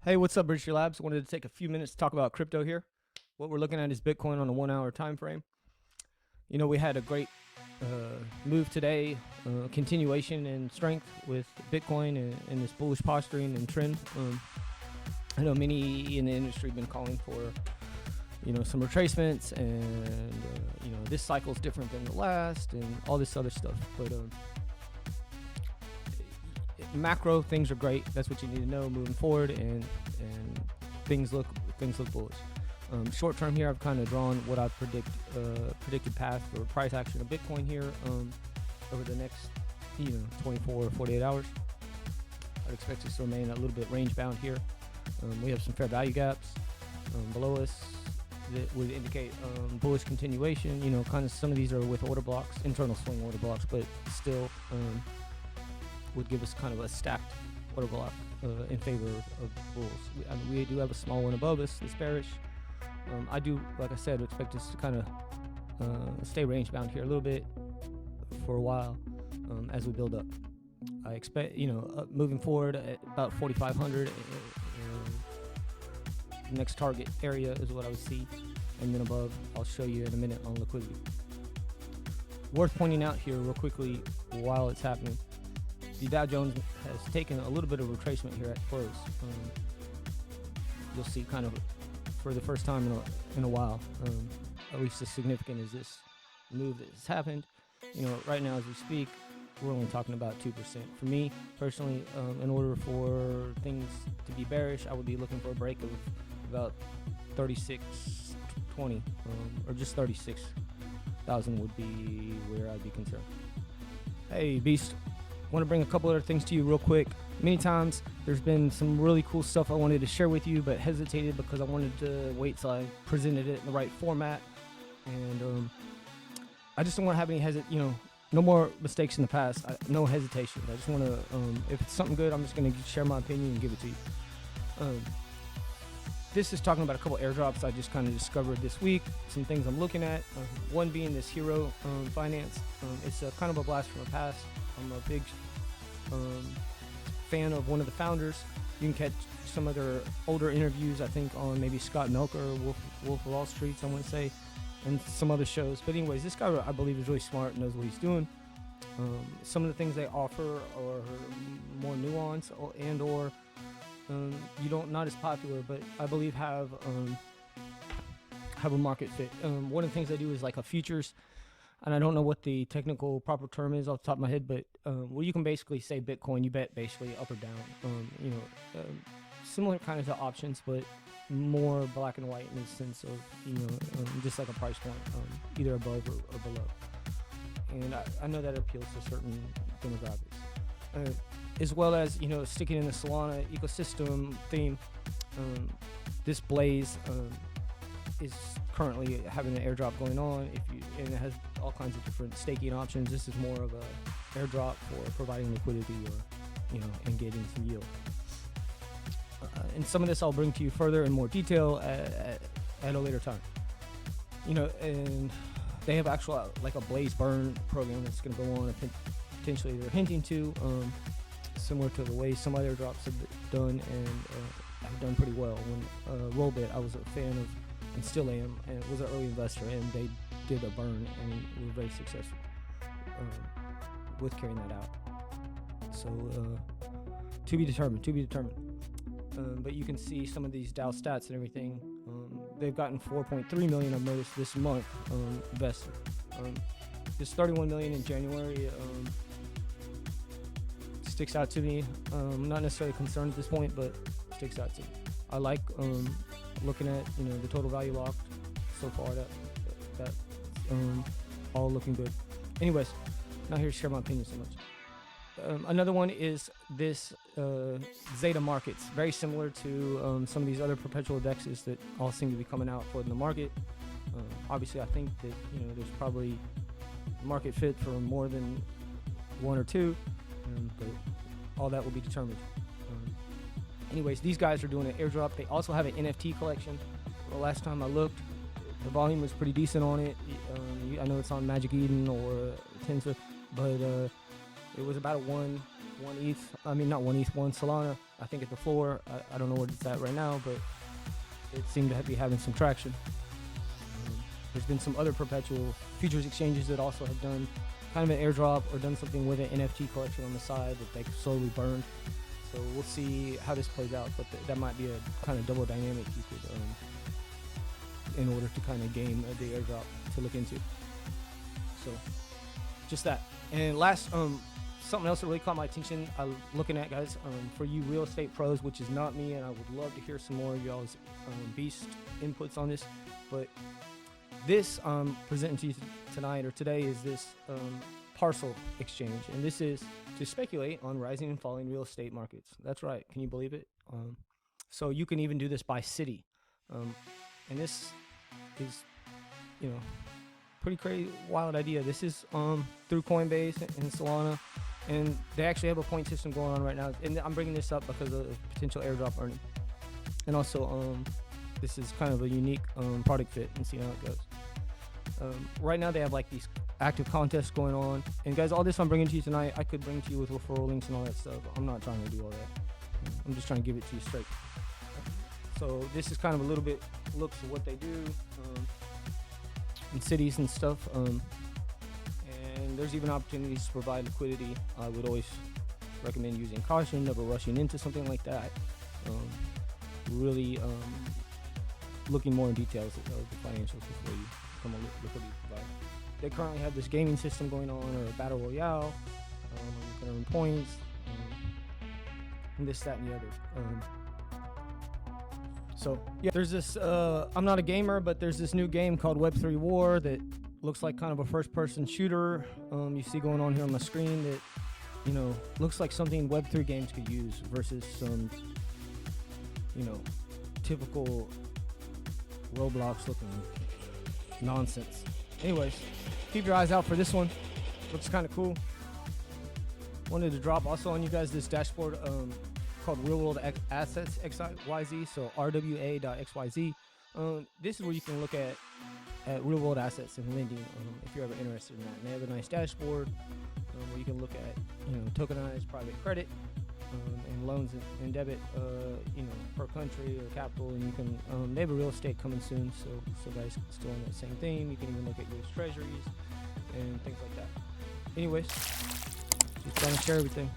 Hey, what's up, Bridge Labs? Wanted to take a few minutes to talk about crypto here. What we're looking at is Bitcoin on a 1 hour time frame. You know, we had a great move today, continuation in strength with Bitcoin and this bullish posturing and trend. I know many in the industry have been calling for, some retracements and, this cycle is different than the last and all this other stuff. But macro things are great. That's what you need to know moving forward, and things look bullish. Short term here, I've kind of drawn what I predicted path for price action of Bitcoin here over the next 24 or 48 hours. I'd expect this to remain a little bit range bound here. We have some fair value gaps below us that would indicate bullish continuation. Kind of some of these are with order blocks, internal swing order blocks, but still would give us kind of a stacked order block in favor of bulls. We do have a small one above us that's bearish. I do, like I said, expect us to kind of stay range bound here a little bit for a while as we build up. I expect, moving forward at about 4,500, next target area is what I would see, and then above, I'll show you in a minute on liquidity. Worth pointing out here real quickly while it's happening, the Dow Jones has taken a little bit of retracement here at close. You'll see kind of for the first time in a while, at least as significant as this move that has happened. Right now as we speak, we're only talking about 2%. For me personally, in order for things to be bearish, I would be looking for a break of about 36.20, or just 36,000 would be where I'd be concerned. Hey, Beast. Want to bring a couple other things to you real quick. Many times there's been some really cool stuff I wanted to share with you, but hesitated because I wanted to wait till I presented it in the right format. And I just don't want to have any no more mistakes in the past. No hesitation. I just want to, if it's something good, I'm just going to share my opinion and give it to you. This is talking about a couple airdrops I just kind of discovered this week. Some things I'm looking at. One being this Hero Finance. It's a kind of a blast from the past. I'm a big fan of one of the founders. You can catch some of their older interviews, I think, on maybe Scott Melker, Wolf of Wall Street, someone would say, and some other shows. But anyways, this guy, I believe, is really smart and knows what he's doing. Some of the things they offer are more nuanced or not as popular, but I believe have a market fit. One of the things they do is like a futures, and I don't know what the technical proper term is off the top of my head, but well, you can basically say Bitcoin, you bet basically up or down. Similar kind of to options, but more black and white in the sense of just like a price point, either above or below. And I know that appeals to certain demographics, as well as sticking in the Solana ecosystem theme. This Blaze is currently having an airdrop going on. And it has all kinds of different staking options. This is more of a airdrop for providing liquidity or and getting some yield. And some of this I'll bring to you further in more detail at a later time. And they have actual like a Blaze burn program that's going to go on. Potentially they're hinting to similar to the way some other airdrops have done and have done pretty well. When Rollbit, I was a fan of and still am, and was an early investor, and they did a burn and were very successful with carrying that out. So to be determined. But you can see some of these DAO stats and everything. They've gotten 4.3 million, I've noticed, this month invested. This 31 million in January sticks out to me. I'm not necessarily concerned at this point, but sticks out to me. I like looking at the total value locked so far. That all looking good. Anyways, not here to share my opinion so much. Another one is this Zeta Markets, very similar to some of these other perpetual dexes that all seem to be coming out for the market. Obviously, I think that there's probably market fit for more than one or two, but all that will be determined. Anyways, these guys are doing an airdrop. They also have an NFT collection. The last time I looked, the volume was pretty decent on it. I know it's on Magic Eden or Tensor, but it was about a 1 1 ETH. I mean, not 1 ETH, 1 Solana. I think at the floor. I don't know what it's at right now, but it seemed to be having some traction. There's been some other perpetual futures exchanges that also have done kind of an airdrop or done something with an NFT collection on the side that they slowly burned. So we'll see how this plays out, but that might be a kind of double dynamic you could, in order to kind of game the airdrop to look into. So just that. And last, something else that really caught my attention, I'm looking at, guys, for you real estate pros, which is not me, and I would love to hear some more of y'all's beast inputs on this, but this presenting to you tonight or today is this parcel exchange, and this is to speculate on rising and falling real estate markets. That's right. Can you believe it? So you can even do this by city, and this is, you know, pretty crazy, wild idea. This is through Coinbase and Solana, and they actually have a point system going on right now. And I'm bringing this up because of potential airdrop earning, and also this is kind of a unique product fit, and see how it goes. Right now they have like these active contests going on, and guys, all this I'm bringing to you tonight, I could bring to you with referral links and all that stuff. I'm not trying to do all that. I'm just trying to give it to you straight. So this is kind of a little bit looks at what they do in cities and stuff, and there's even opportunities to provide liquidity. I would always recommend using caution, never rushing into something like that. Really looking more in details of the financials before you become a liquidity provider. They currently have this gaming system going on, or a battle royale, you can earn points, and this, that, and the other. So yeah, there's this, I'm not a gamer, but there's this new game called Web3 War that looks like kind of a first-person shooter. You see going on here on the screen that, you know, looks like something Web3 games could use versus some, you know, typical Roblox looking nonsense. Anyways, keep your eyes out for this one. Looks kind of cool. Wanted to drop also on you guys this dashboard called Real World Assets XYZ, so rwa.xyz. This is where you can look at real world assets and lending, if you're ever interested in that. And they have a nice dashboard where you can look at, you know, tokenized private credit and loans and debit, you know, per country or capital, and you can they have a real estate coming soon, so guys, still on that same theme. You can even look at US treasuries and things like that. Anyways, just trying to share everything.